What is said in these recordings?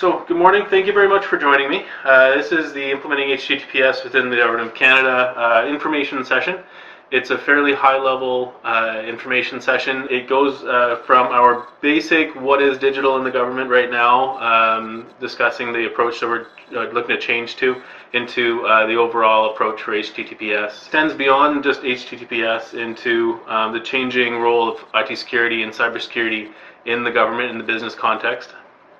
So, good morning. Thank you very much for joining me. This is the Implementing HTTPS within the Government of Canada information session. It's a fairly high-level information session. It goes from our basic what is digital in the government right now, discussing the approach that we're looking to change to, into the overall approach for HTTPS. It extends beyond just HTTPS into the changing role of IT security and cybersecurity in the government in the business context.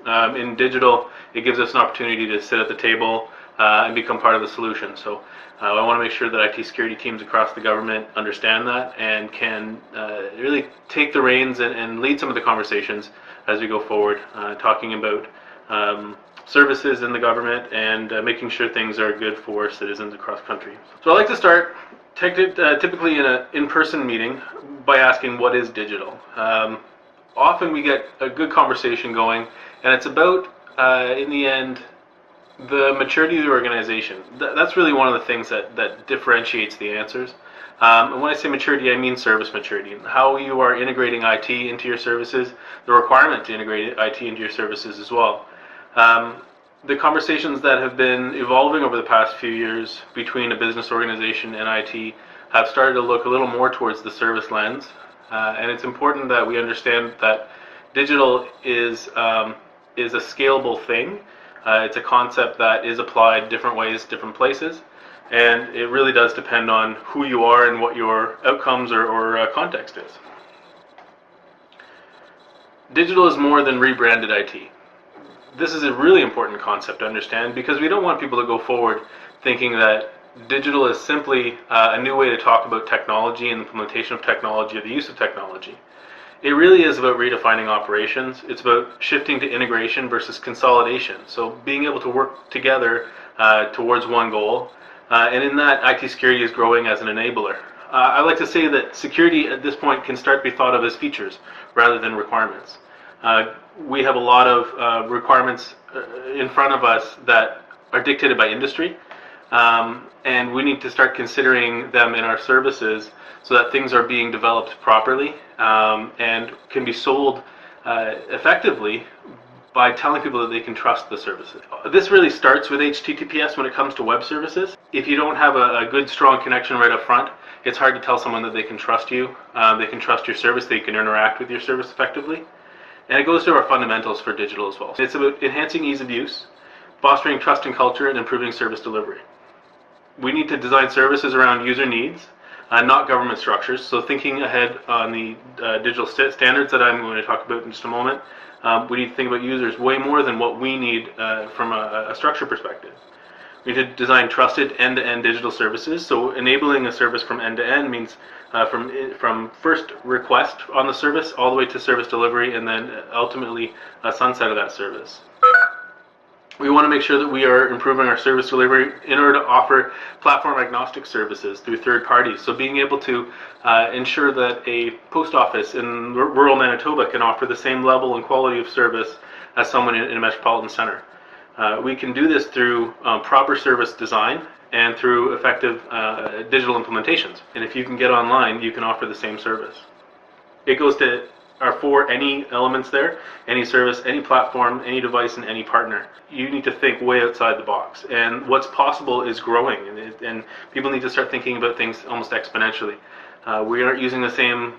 In digital, it gives us an opportunity to sit at the table and become part of the solution. So I want to make sure that IT security teams across the government understand that and can really take the reins and lead some of the conversations as we go forward, talking about services in the government and making sure things are good for citizens across the country. So I like to start typically in an in-person meeting by asking, what is digital? Often we get a good conversation going, and it's about, in the end, the maturity of the organization. That's really one of the things that differentiates the answers. And when I say maturity, I mean service maturity. How you are integrating IT into your services, the requirement to integrate IT into your services as well. The conversations that have been evolving over the past few years between a business organization and IT have started to look a little more towards the service lens. And it's important that we understand that digital is a scalable thing. It's a concept that is applied different ways, different places, and it really does depend on who you are and what your outcomes or context is. Digital is more than rebranded IT. This is a really important concept to understand because we don't want people to go forward thinking that digital is simply a new way to talk about technology and implementation of technology or the use of technology. It really is about redefining operations. It's about shifting to integration versus consolidation. So being able to work together towards one goal. And in that, IT security is growing as an enabler. I like to say that security at this point can start to be thought of as features rather than requirements. We have a lot of requirements in front of us that are dictated by industry. And we need to start considering them in our services so that things are being developed properly and can be sold effectively by telling people that they can trust the services. This really starts with HTTPS when it comes to web services. If you don't have a good, strong connection right up front, it's hard to tell someone that they can trust you, they can trust your service, they can interact with your service effectively. And it goes to our fundamentals for digital as well. It's about enhancing ease of use, fostering trust and culture, and improving service delivery. We need to design services around user needs, not government structures. So thinking ahead on the digital standards that I'm going to talk about in just a moment, we need to think about users way more than what we need from a structure perspective. We need to design trusted end-to-end digital services. So enabling a service from end-to-end means from first request on the service all the way to service delivery and then ultimately a sunset of that service. We want to make sure that we are improving our service delivery in order to offer platform-agnostic services through third parties. So being able to ensure that a post office in rural Manitoba can offer the same level and quality of service as someone in a metropolitan center. We can do this through proper service design and through effective digital implementations. And if you can get online, you can offer the same service. It goes to our four any elements there: any service, any platform, any device, and any partner. You need to think way outside the box. And what's possible is growing, and people need to start thinking about things almost exponentially. We aren't using the same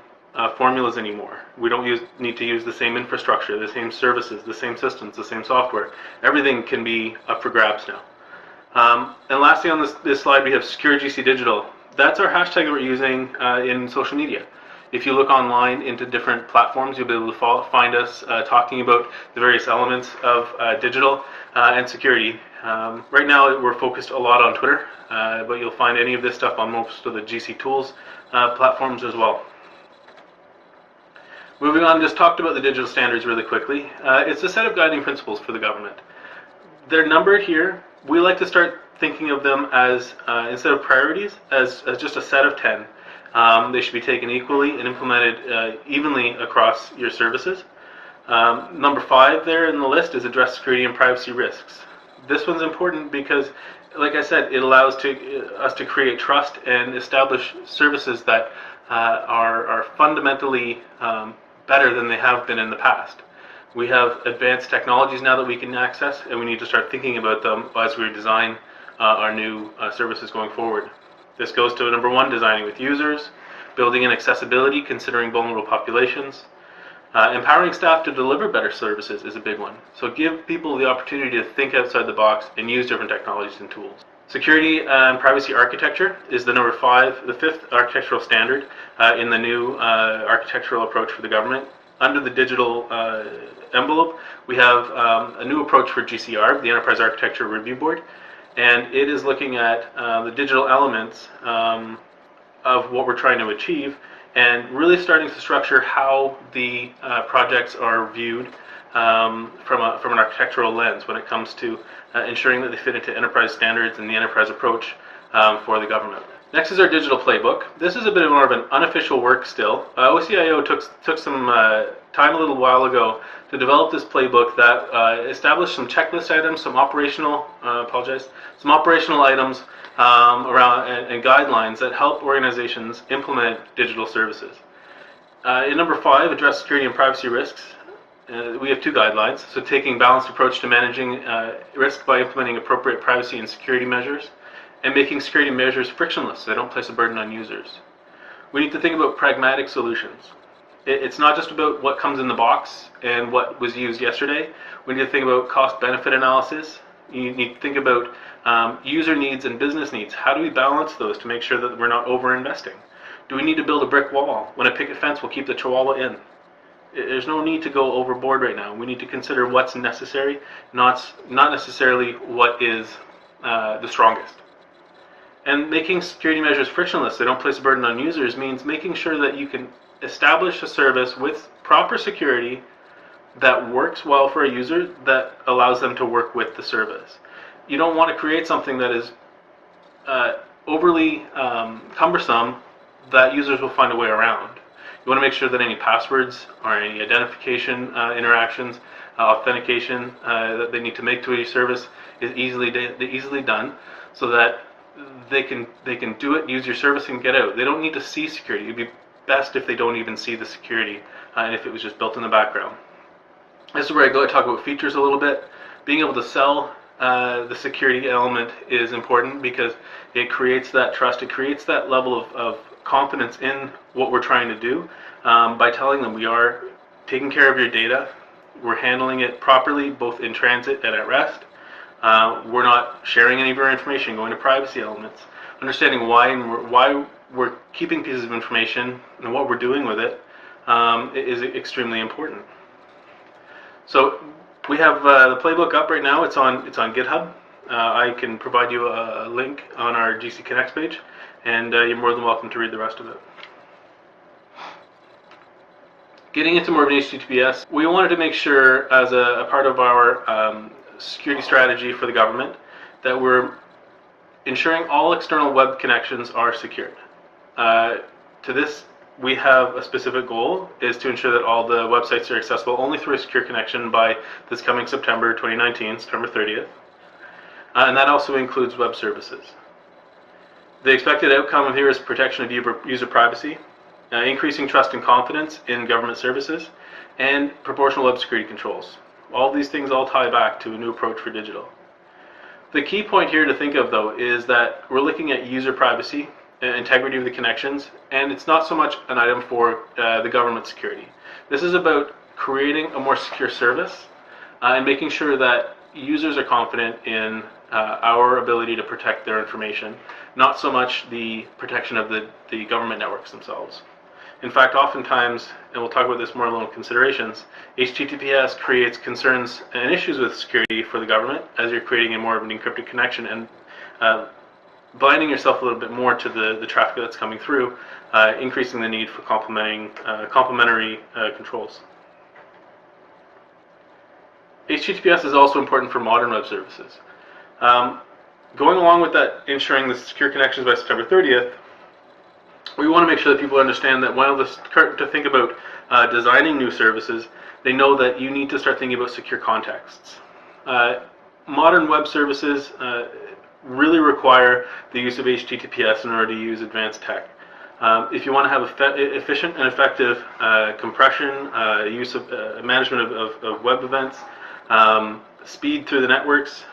formulas anymore. We don't need to use the same infrastructure, the same services, the same systems, the same software. Everything can be up for grabs now. And lastly on this slide, we have Secure GC Digital. That's our hashtag that we're using in social media. If you look online into different platforms, you'll be able to find us talking about the various elements of digital and security. Right now we're focused a lot on Twitter, but you'll find any of this stuff on most of the GC Tools platforms as well. Moving on, just talked about the digital standards really quickly. It's a set of guiding principles for the government. They're numbered here. We like to start thinking of them as, instead of priorities, as just a set of 10. They should be taken equally and implemented evenly across your services. Number 5 there in the list is address security and privacy risks. This one's important because, like I said, it allows us to create trust and establish services that are fundamentally better than they have been in the past. We have advanced technologies now that we can access, and we need to start thinking about them as we design our new services going forward. This goes to number one, designing with users, building in accessibility, considering vulnerable populations. Empowering staff to deliver better services is a big one. So give people the opportunity to think outside the box and use different technologies and tools. Security and privacy architecture is the the fifth architectural standard in the new architectural approach for the government. Under the digital envelope, we have a new approach for GCR, the Enterprise Architecture Review Board, and it is looking at the digital elements of what we're trying to achieve, and really starting to structure how the projects are viewed from an architectural lens when it comes to ensuring that they fit into enterprise standards and the enterprise approach for the government. Next is our digital playbook. This is a bit more of an unofficial work still. OCIO took some time a little while ago to develop this playbook that established some checklist items, some operational items around and guidelines that help organizations implement digital services. In number 5, address security and privacy risks. We have 2 guidelines. So taking a balanced approach to managing risk by implementing appropriate privacy and security measures, and making security measures frictionless so they don't place a burden on users. We need to think about pragmatic solutions. It's not just about what comes in the box and what was used yesterday. We need to think about cost-benefit analysis. You need to think about user needs and business needs. How do we balance those to make sure that we're not over-investing? Do we need to build a brick wall when a picket fence will keep the chihuahua in? There's no need to go overboard right now. We need to consider what's necessary, not necessarily what is the strongest. And making security measures frictionless, they don't place a burden on users, means making sure that you can establish a service with proper security that works well for a user, that allows them to work with the service. You don't want to create something that is overly cumbersome that users will find a way around. You want to make sure that any passwords or any identification interactions, authentication that they need to make to a service is easily done, so that they can do it, use your service, and get out. They don't need to see security. It'd be best if they don't even see the security, and if it was just built in the background. This is where I talk about features a little bit. Being able to sell the security element is important because it creates that trust. It creates that level of confidence in what we're trying to do by telling them we are taking care of your data, we're handling it properly both in transit and at rest. We're not sharing any of our information, going to privacy elements. Understanding why we're keeping pieces of information and what we're doing with it is extremely important. So we have the playbook up right now. It's on GitHub. I can provide you a link on our GC Connects page, and you're more than welcome to read the rest of it. Getting into more of an HTTPS, we wanted to make sure, as a part of our security strategy for the government, that we're ensuring all external web connections are secured. To this, we have a specific goal, is to ensure that all the websites are accessible only through a secure connection by this coming September 2019, September 30th. And that also includes web services. The expected outcome here is protection of user privacy, increasing trust and confidence in government services, and proportional web security controls. All these things all tie back to a new approach for digital. The key point here to think of, though, is that we're looking at user privacy, integrity of the connections, and it's not so much an item for the government security. This is about creating a more secure service and making sure that users are confident in our ability to protect their information, not so much the protection of the government networks themselves. In fact, oftentimes, and we'll talk about this more in considerations, HTTPS creates concerns and issues with security for the government as you're creating a more of an encrypted connection and blinding yourself a little bit more to the traffic that's coming through, increasing the need for complementary controls. HTTPS is also important for modern web services. Going along with that, ensuring the secure connections by September 30th, we want to make sure that people understand that while they start to think about designing new services, they know that you need to start thinking about secure contexts. Modern web services really require the use of HTTPS in order to use advanced tech. If you want to have efficient and effective compression, use of management of web events, speed through the networks,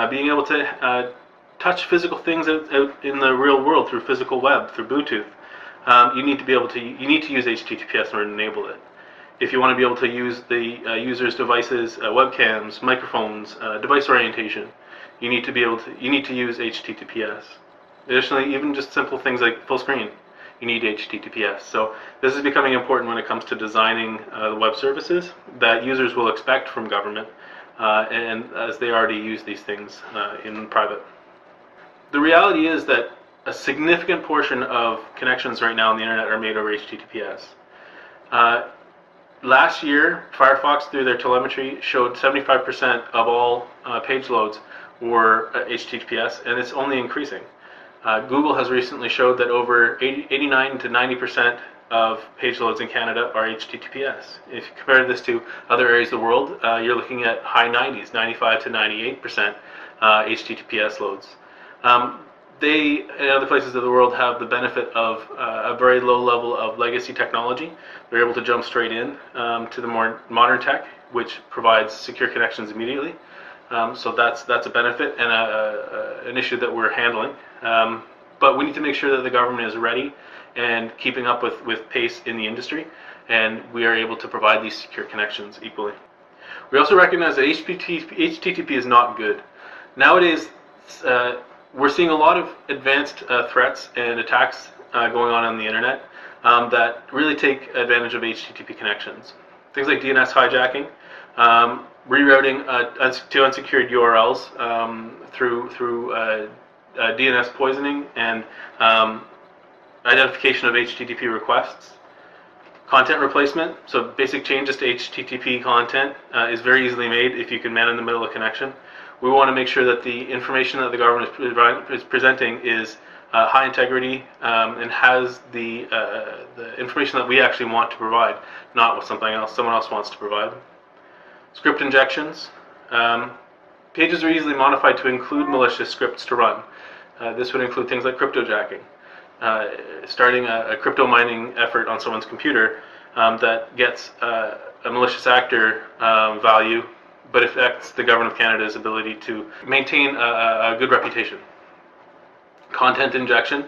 being able to touch physical things out in the real world through physical web, through Bluetooth, you need to use HTTPS in order to enable it. If you want to be able to use the user's devices, webcams, microphones, device orientation, you need to use HTTPS. Additionally, even just simple things like full screen, you need HTTPS. So this is becoming important when it comes to designing the web services that users will expect from government, and as they already use these things in private. The reality is that a significant portion of connections right now on the internet are made over HTTPS. Last year, Firefox, through their telemetry, showed 75% of all page loads were HTTPS, and it's only increasing. Google has recently showed that over 89 to 90% of page loads in Canada are HTTPS. If you compare this to other areas of the world, you're looking at high 90s, 95 to 98% HTTPS loads. They, in other places of the world, have the benefit of a very low level of legacy technology. They're able to jump straight in to the more modern tech, which provides secure connections immediately. So that's a benefit and an issue that we're handling. But we need to make sure that the government is ready and keeping up with pace in the industry, and we are able to provide these secure connections equally. We also recognize that HTTP is not good. Nowadays, we're seeing a lot of advanced threats and attacks going on the internet that really take advantage of HTTP connections. Things like DNS hijacking, rerouting to unsecured URLs through DNS poisoning, and identification of HTTP requests. Content replacement, so basic changes to HTTP content is very easily made if you can man in the middle of connection. We want to make sure that the information that the government is presenting is high integrity and has the information that we actually want to provide, not what someone else wants to provide. Script injections. Pages are easily modified to include malicious scripts to run. This would include things like cryptojacking, starting a crypto mining effort on someone's computer that gets a malicious actor value, but affects the government of Canada's ability to maintain a good reputation. Content injection.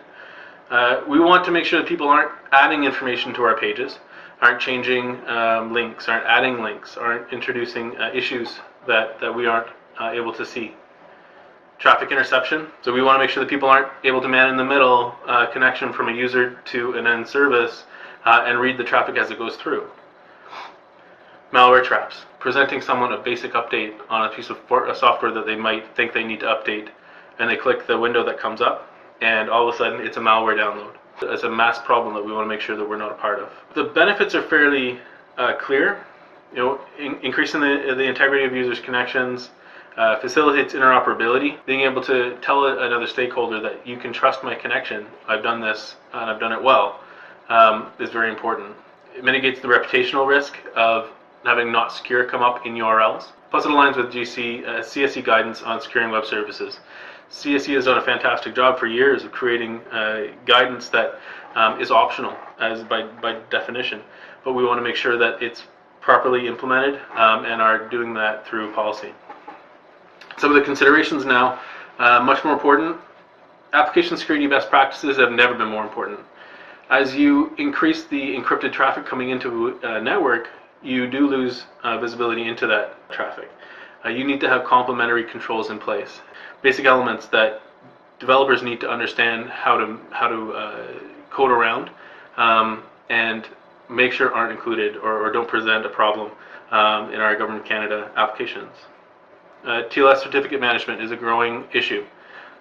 We want to make sure that people aren't adding information to our pages, aren't changing links, aren't adding links, aren't introducing issues that we aren't able to see. Traffic interception. So we want to make sure that people aren't able to man in the middle connection from a user to an end service and read the traffic as it goes through. Malware traps. Presenting someone a basic update on a piece of software that they might think they need to update, and they click the window that comes up, and all of a sudden it's a malware download. It's a mass problem that we want to make sure that we're not a part of. The benefits are fairly clear. Increasing the integrity of users' connections, facilitates interoperability. Being able to tell another stakeholder that you can trust my connection, I've done this and I've done it well, is very important. It mitigates the reputational risk of having not secure come up in URLs. Plus it aligns with CSE guidance on securing web services. CSE has done a fantastic job for years of creating guidance that is optional by definition, but we want to make sure that it's properly implemented and are doing that through policy. Some of the considerations now, much more important. Application security best practices have never been more important. As you increase the encrypted traffic coming into a network, you do lose visibility into that traffic. You need to have complementary controls in place. Basic elements that developers need to understand how to code around and make sure aren't included or don't present a problem in our Government of Canada applications. Tls Certificate Management is a growing issue.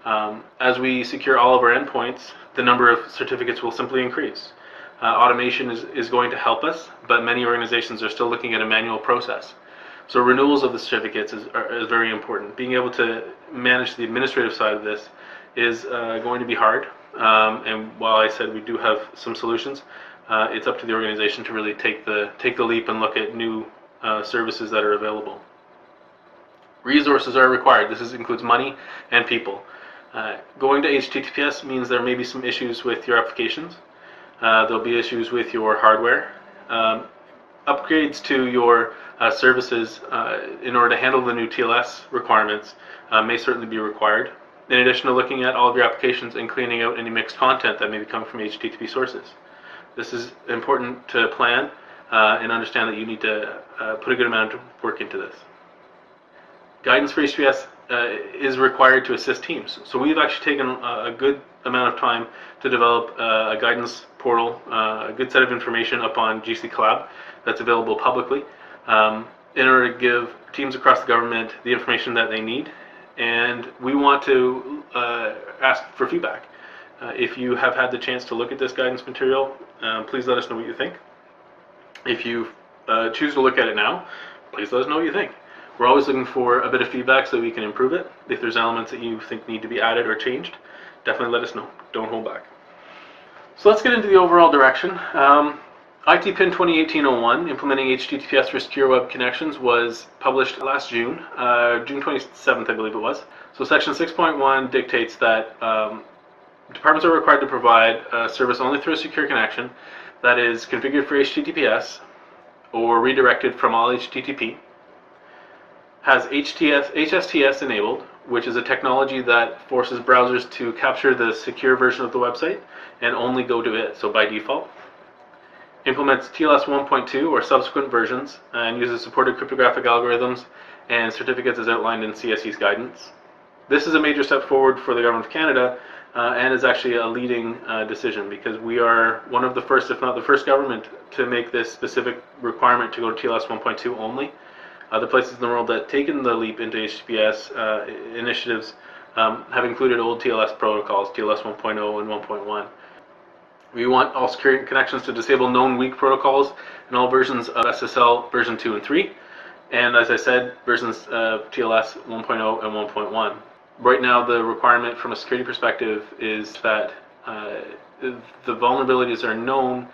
As we secure all of our endpoints, the number of certificates will simply increase. Automation is going to help us, but many organizations are still looking at a manual process. So renewals of the certificates is very important. Being able to manage the administrative side of this is going to be hard. And while I said we do have some solutions, it's up to the organization to really take the leap and look at new services that are available. Resources are required. This includes money and people. Going to HTTPS means there may be some issues with your applications. There'll be issues with your hardware. Upgrades to your services in order to handle the new TLS requirements may certainly be required, in addition to looking at all of your applications and cleaning out any mixed content that may be coming from HTTP sources. This is important to plan and understand that you need to put a good amount of work into this. Guidance for HTTPS is required to assist teams. So we've actually taken a good amount of time to develop a guidance portal, a good set of information up on GC Collab that's available publicly in order to give teams across the government the information that they need. And we want to ask for feedback. If you have had the chance to look at this guidance material, please let us know what you think. If you choose to look at it now, please let us know what you think. We're always looking for a bit of feedback so we can improve it. If there's elements that you think need to be added or changed, definitely let us know. Don't hold back. So let's get into the overall direction. IT PIN 2018-01, implementing HTTPS for secure web connections, was published last June, June 27th, I believe it was. So section 6.1 dictates that departments are required to provide a service only through a secure connection that is configured for HTTPS or redirected from all HTTP, has HSTS enabled, which is a technology that forces browsers to capture the secure version of the website and only go to it, so by default. Implements TLS 1.2 or subsequent versions and uses supported cryptographic algorithms and certificates as outlined in CSE's guidance. This is a major step forward for the Government of Canada and is actually a leading decision, because we are one of the first, if not the first government, to make this specific requirement to go to TLS 1.2 only. Other places in the world that have taken the leap into HTTPS initiatives have included old TLS protocols, TLS 1.0 and 1.1. We want all security connections to disable known weak protocols in all versions of SSL version 2 and 3, and as I said, versions of TLS 1.0 and 1.1. Right now, the requirement from a security perspective is that the vulnerabilities are known,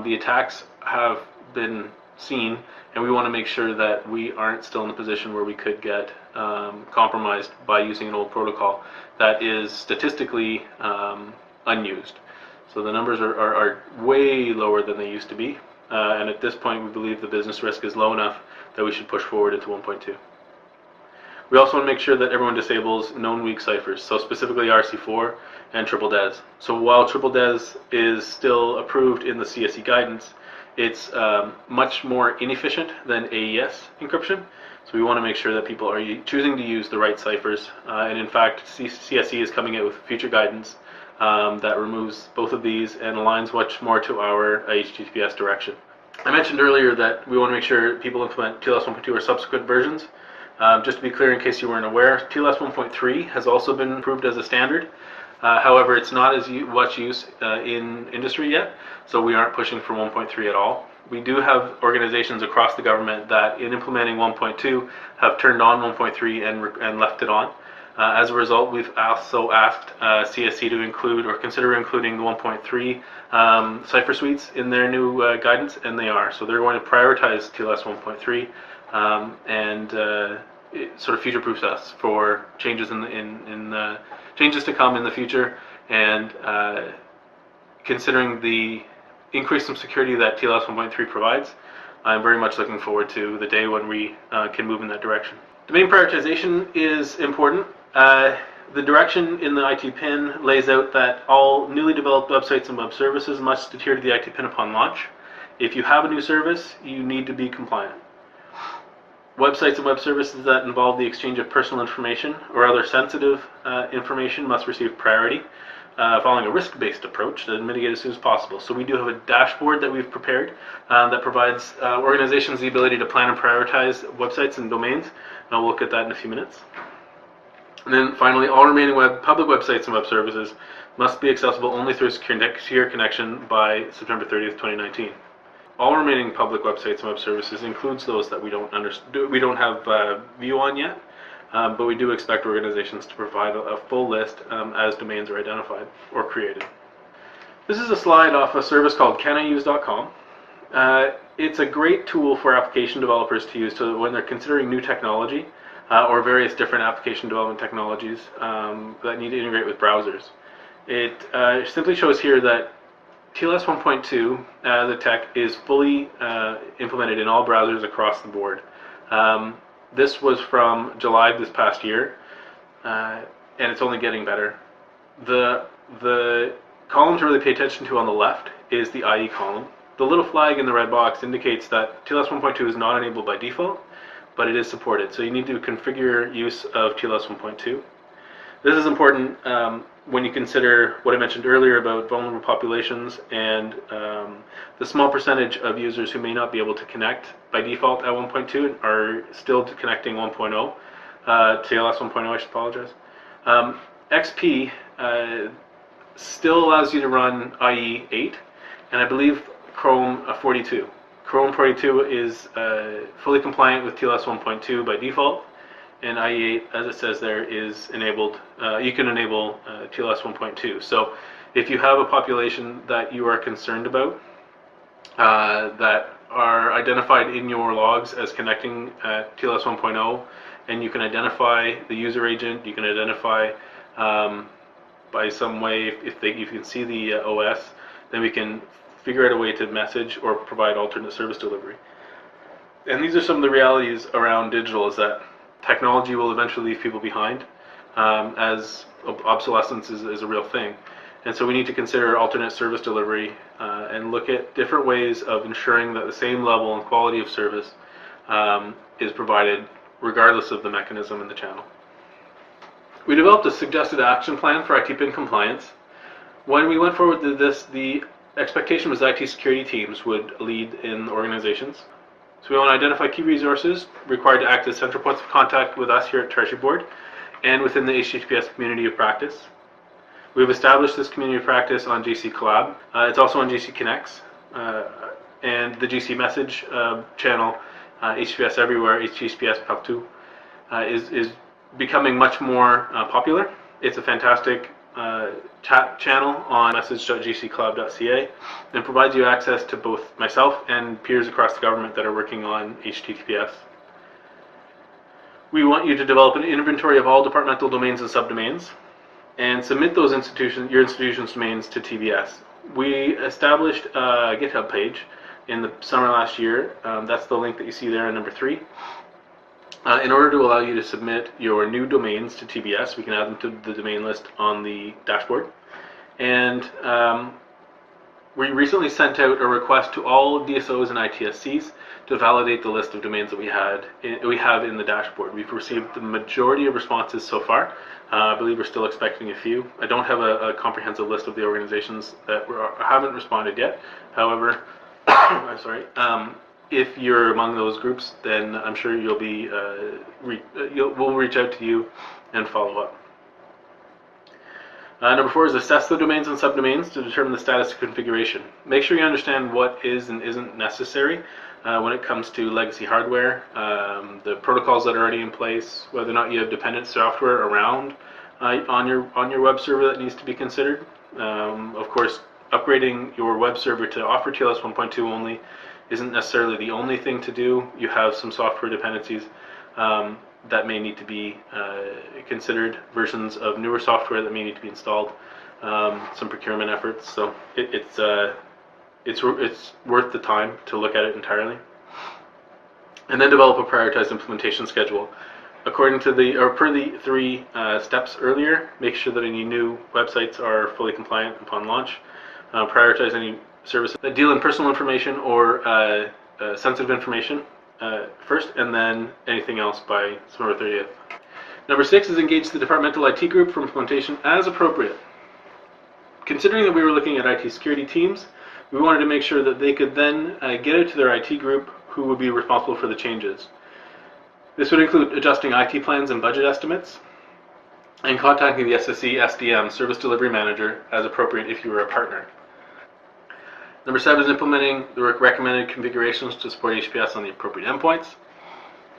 the attacks have been seen, and we want to make sure that we aren't still in a position where we could get compromised by using an old protocol that is statistically unused. So the numbers are way lower than they used to be, and at this point we believe the business risk is low enough that we should push forward into 1.2. We also want to make sure that everyone disables known weak ciphers, so specifically RC4 and triple DES. So while triple DES is still approved in the CSE guidance, it's much more inefficient than AES encryption. So we want to make sure that people are choosing to use the right ciphers. And in fact, CSE is coming out with future guidance that removes both of these and aligns much more to our HTTPS direction. I mentioned earlier that we want to make sure people implement TLS 1.2 or subsequent versions. Just to be clear, in case you weren't aware, TLS 1.3 has also been approved as a standard. However, it's not as much use in industry yet, so we aren't pushing for 1.3 at all. We do have organizations across the government that, in implementing 1.2, have turned on 1.3 and left it on. As a result, we've also asked CSE to include or consider including the 1.3 cipher suites in their new guidance, and they are. So they're going to prioritize TLS 1.3 and it sort of future-proofs us for changes changes to come in the future, and considering the increase in security that TLS 1.3 provides, I'm very much looking forward to the day when we can move in that direction. Domain prioritization is important. The direction in the IT PIN lays out that all newly developed websites and web services must adhere to the IT PIN upon launch. If you have a new service, you need to be compliant. Websites and web services that involve the exchange of personal information or other sensitive information must receive priority, following a risk-based approach to mitigate as soon as possible. So we do have a dashboard that we've prepared that provides organizations the ability to plan and prioritize websites and domains. And we'll look at that in a few minutes. And then finally, all remaining public websites and web services must be accessible only through a secure connection by September 30th, 2019. All remaining public websites and web services includes those that we don't have view on yet, but we do expect organizations to provide a full list as domains are identified or created. This is a slide off a service called caniuse.com. It's a great tool for application developers to use when they're considering new technology or various different application development technologies that need to integrate with browsers. It simply shows here that TLS 1.2 as a tech is fully implemented in all browsers across the board. This was from July this past year, and it's only getting better. The column to really pay attention to on the left is the IE column. The little flag in the red box indicates that TLS 1.2 is not enabled by default, but it is supported. So you need to configure use of TLS 1.2. This is important when you consider what I mentioned earlier about vulnerable populations and the small percentage of users who may not be able to connect by default at 1.2 are still connecting 1.0, TLS 1.0, I should apologize. XP still allows you to run IE 8, and I believe Chrome 42. Chrome 42 is fully compliant with TLS 1.2 by default, and IE 8, as it says there, is enabled. You can enable TLS 1.2. So if you have a population that you are concerned about, that are identified in your logs as connecting TLS 1.0, and you can identify the user agent, you can identify by some way, if you can see the OS, then we can figure out a way to message or provide alternate service delivery. And these are some of the realities around digital, is that technology will eventually leave people behind, as obsolescence is a real thing. And so we need to consider alternate service delivery and look at different ways of ensuring that the same level and quality of service is provided regardless of the mechanism in the channel. We developed a suggested action plan for IT PIN compliance. When we went forward to this, the expectation was IT security teams would lead in organizations. So we want to identify key resources required to act as central points of contact with us here at Treasury Board and within the HTTPS community of practice. We've established this community of practice on GC Collab. It's also on GC Connects, and the GC message channel, HTTPS Everywhere, HTTPS Partout, is becoming much more popular. It's a fantastic chat channel on message.gccollab.ca and provides you access to both myself and peers across the government that are working on HTTPS. We want you to develop an inventory of all departmental domains and subdomains and submit those your institution's domains to TBS. We established a GitHub page in the summer last year. That's the link that you see there in number 3. In order to allow you to submit your new domains to TBS, we can add them to the domain list on the dashboard. And we recently sent out a request to all DSOs and ITSCs to validate the list of domains that we have in the dashboard. We've received the majority of responses so far. I believe we're still expecting a few. I don't have a comprehensive list of the organizations that haven't responded yet. However, I'm sorry. If you're among those groups, then I'm sure you'll be we'll reach out to you and follow up. Number 4 is assess the domains and subdomains to determine the status of configuration. Make sure you understand what is and isn't necessary when it comes to legacy hardware, the protocols that are already in place, whether or not you have dependent software around on your web server that needs to be considered. Of course, upgrading your web server to offer TLS 1.2 only isn't necessarily the only thing to do. You have some software dependencies that may need to be considered, versions of newer software that may need to be installed, some procurement efforts. So it's worth the time to look at it entirely. And then develop a prioritized implementation schedule. According to per the 3 steps earlier, make sure that any new websites are fully compliant upon launch. Prioritize any services that deal in personal information or sensitive information first, and then anything else by September 30th. Number 6 is engage the departmental IT group for implementation as appropriate. Considering that we were looking at IT security teams, we wanted to make sure that they could then get out to their IT group who would be responsible for the changes. This would include adjusting IT plans and budget estimates, and contacting the SSE SDM, Service Delivery Manager, as appropriate if you were a partner. Number 7 is implementing the recommended configurations to support HTTPS on the appropriate endpoints.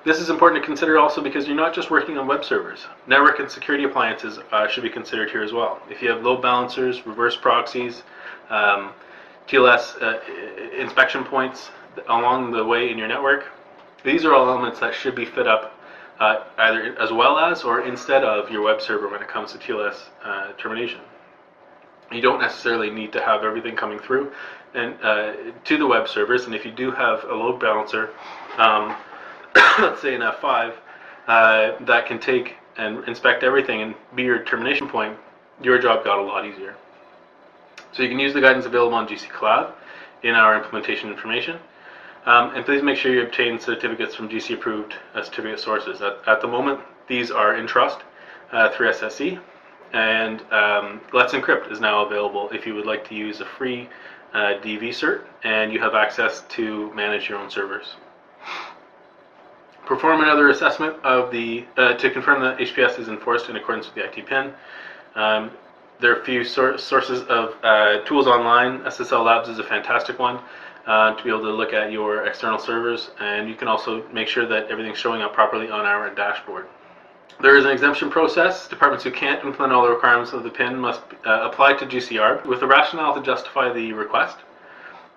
This is important to consider also because you're not just working on web servers. Network and security appliances should be considered here as well. If you have load balancers, reverse proxies, TLS inspection points along the way in your network, these are all elements that should be fit up either as well as or instead of your web server when it comes to TLS termination. You don't necessarily need to have everything coming through and to the web servers. And if you do have a load balancer, let's say an F5, that can take and inspect everything and be your termination point, your job got a lot easier. So you can use the guidance available on GC Collab in our implementation information. And please make sure you obtain certificates from GC approved certificate sources. At the moment, these are in trust through SSE, and Let's Encrypt is now available if you would like to use a free DV cert and you have access to manage your own servers. Perform another assessment of to confirm that HTTPS is enforced in accordance with the IT PIN. There are a few sources of tools online. SSL Labs is a fantastic one to be able to look at your external servers, and you can also make sure that everything's showing up properly on our dashboard. There is an exemption process. Departments who can't implement all the requirements of the PIN must apply to GCR with a rationale to justify the request.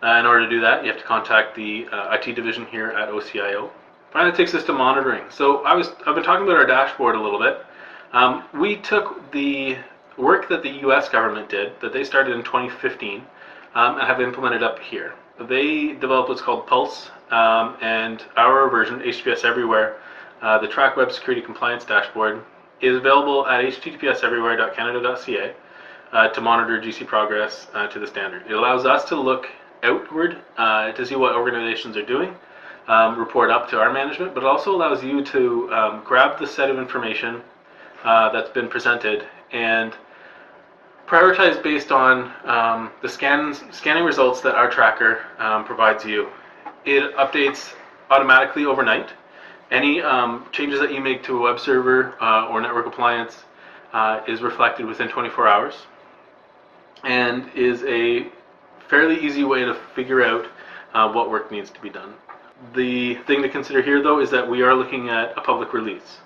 In order to do that, you have to contact the IT division here at OCIO. Finally, takes us to monitoring. So I've been talking about our dashboard a little bit. We took the work that the US government did, that they started in 2015, and have implemented up here. They developed what's called Pulse, and our version, HTTPS Everywhere, the Track Web Security Compliance Dashboard, is available at httpseverywhere.canada.ca to monitor GC progress to the standard. It allows us to look outward to see what organizations are doing, report up to our management, but it also allows you to grab the set of information that's been presented and prioritize based on the scanning results that our tracker provides you. It updates automatically overnight. Any changes that you make to a web server or network appliance is reflected within 24 hours and is a fairly easy way to figure out what work needs to be done. The thing to consider here, though, is that we are looking at a public release.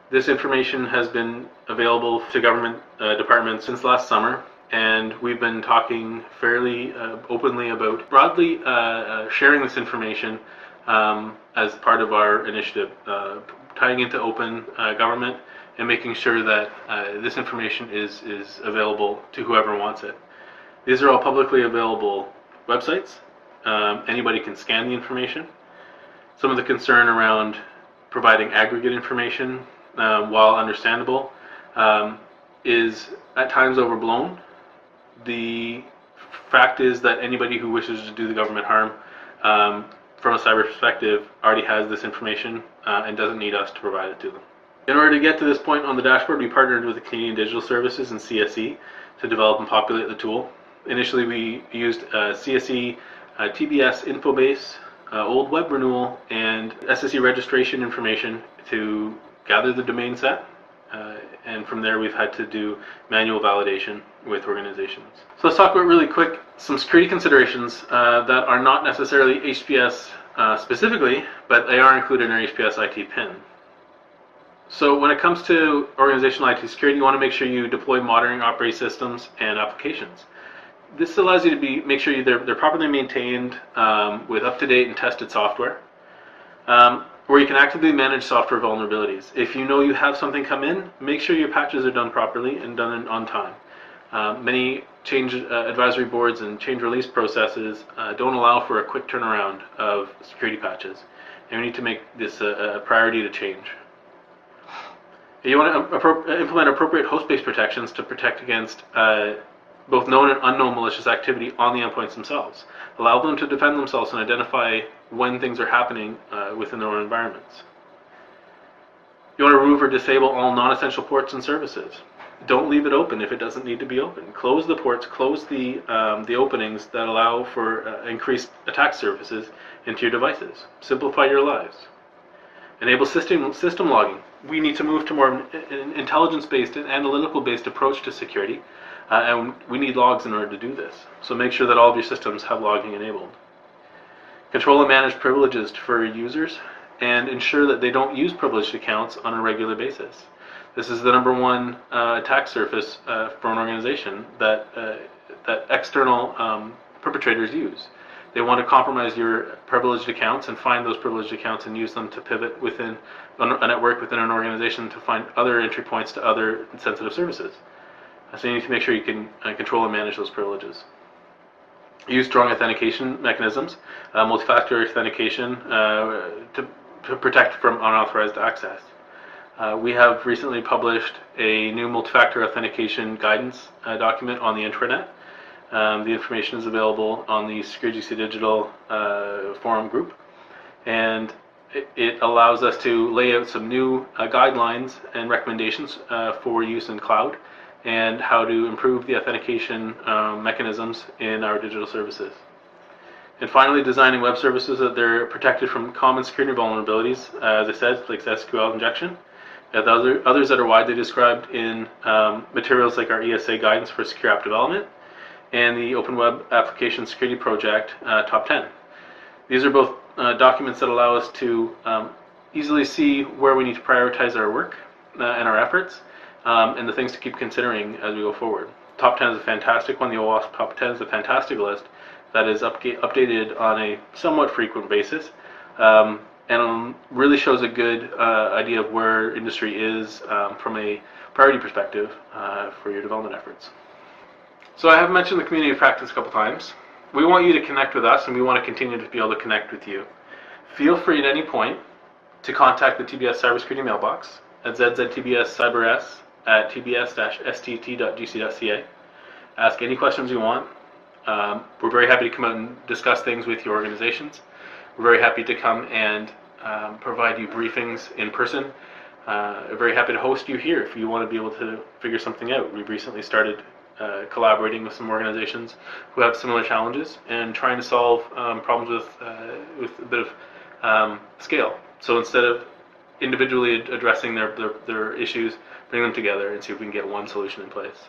This information has been available to government departments since last summer, and we've been talking fairly openly about broadly sharing this information as part of our initiative, tying into open government and making sure that this information is available to whoever wants it. These are all publicly available websites. Anybody can scan the information. Some of the concern around providing aggregate information, while understandable, is at times overblown. The fact is that anybody who wishes to do the government harm from a cyber perspective already has this information and doesn't need us to provide it to them. In order to get to this point on the dashboard, we partnered with the Canadian Digital Services and CSE to develop and populate the tool. Initially, we used CSE, TBS Infobase, old web renewal, and SSE registration information to gather the domain set, and from there we've had to do manual validation with organizations. So let's talk about really quick some security considerations that are not necessarily HTTPS specifically, but they are included in our HTTPS IT PIN. So when it comes to organizational IT security, you want to make sure you deploy modern operating systems and applications. This allows you to make sure they're properly maintained with up-to-date and tested software, where you can actively manage software vulnerabilities. If you know you have something come in, make sure your patches are done properly and done on time. Many change advisory boards and change release processes don't allow for a quick turnaround of security patches, and we need to make this a priority to change. You want to implement appropriate host-based protections to protect against both known and unknown malicious activity on the endpoints themselves. Allow them to defend themselves and identify when things are happening within their own environments. You want to remove or disable all non-essential ports and services. Don't leave it open if it doesn't need to be open. Close the ports, close the openings that allow for increased attack surfaces into your devices. Simplify your lives. Enable system logging. We need to move to more intelligence-based and analytical-based approach to security, and we need logs in order to do this. So make sure that all of your systems have logging enabled. Control and manage privileges for users, and ensure that they don't use privileged accounts on a regular basis. This is the #1 attack surface for an organization that external perpetrators use. They want to compromise your privileged accounts and find those privileged accounts and use them to pivot within a network within an organization to find other entry points to other sensitive services. So you need to make sure you can control and manage those privileges. Use strong authentication mechanisms, multi-factor authentication to protect from unauthorized access. We have recently published a new multi-factor authentication guidance document on the Intranet. The information is available on the SecurityGC Digital forum group, and it allows us to lay out some new guidelines and recommendations for use in cloud and how to improve the authentication mechanisms in our digital services. And finally, designing web services that they're protected from common security vulnerabilities, as I said, like SQL injection. Others that are widely described in materials like our ESA guidance for secure app development and the Open Web Application Security Project Top 10. These are both documents that allow us to easily see where we need to prioritize our work and our efforts, and the things to keep considering as we go forward. Top 10 is a fantastic one. The OWASP Top 10 is a fantastic list that is updated on a somewhat frequent basis, and really shows a good idea of where industry is from a priority perspective for your development efforts. So I have mentioned the community of practice a couple times. We want you to connect with us, and we want to continue to be able to connect with you. Feel free at any point to contact the TBS Cyber Security mailbox at zztbscybers at tbs-sct.gc.ca. Ask any questions you want. We're very happy to come out and discuss things with your organizations. We're very happy to come and provide you briefings in person. We're very happy to host you here if you want to be able to figure something out. We've recently started collaborating with some organizations who have similar challenges and trying to solve problems with a bit of scale. So instead of individually addressing their issues, bring them together and see if we can get one solution in place.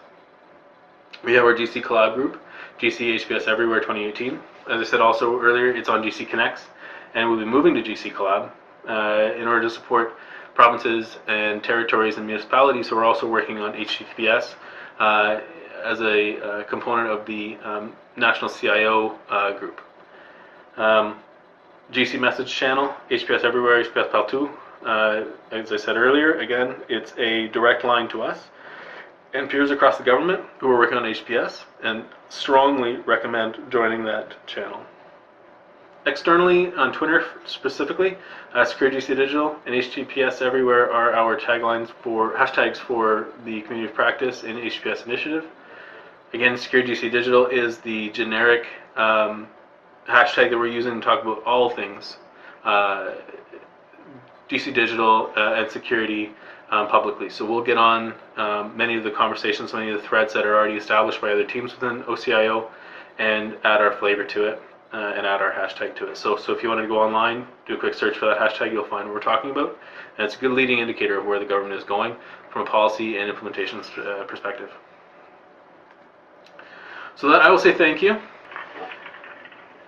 We have our GC Collab group, GC HPS Everywhere 2018. As I said also earlier, it's on GC Connects, and we'll be moving to GC Collab in order to support provinces and territories and municipalities who are also working on HTTPS as a component of the National CIO group. GC Message Channel, HPS Everywhere, HPS Partout. As I said earlier, again, it's a direct line to us and peers across the government who are working on HPS, and strongly recommend joining that channel. Externally, on Twitter specifically, SecurityGC Digital and HTTPS Everywhere are our hashtags for the community of practice and HTTPS initiative. Again, SecurityGC Digital is the generic hashtag that we're using to talk about all things GC Digital and security publicly. So we'll get on many of the conversations, many of the threads that are already established by other teams within OCIO, and add our flavor to it and add our hashtag to it. So if you want to go online, do a quick search for that hashtag, you'll find what we're talking about. And it's a good leading indicator of where the government is going from a policy and implementation perspective. So that I will say thank you.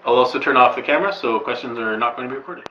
I'll also turn off the camera so questions are not going to be recorded.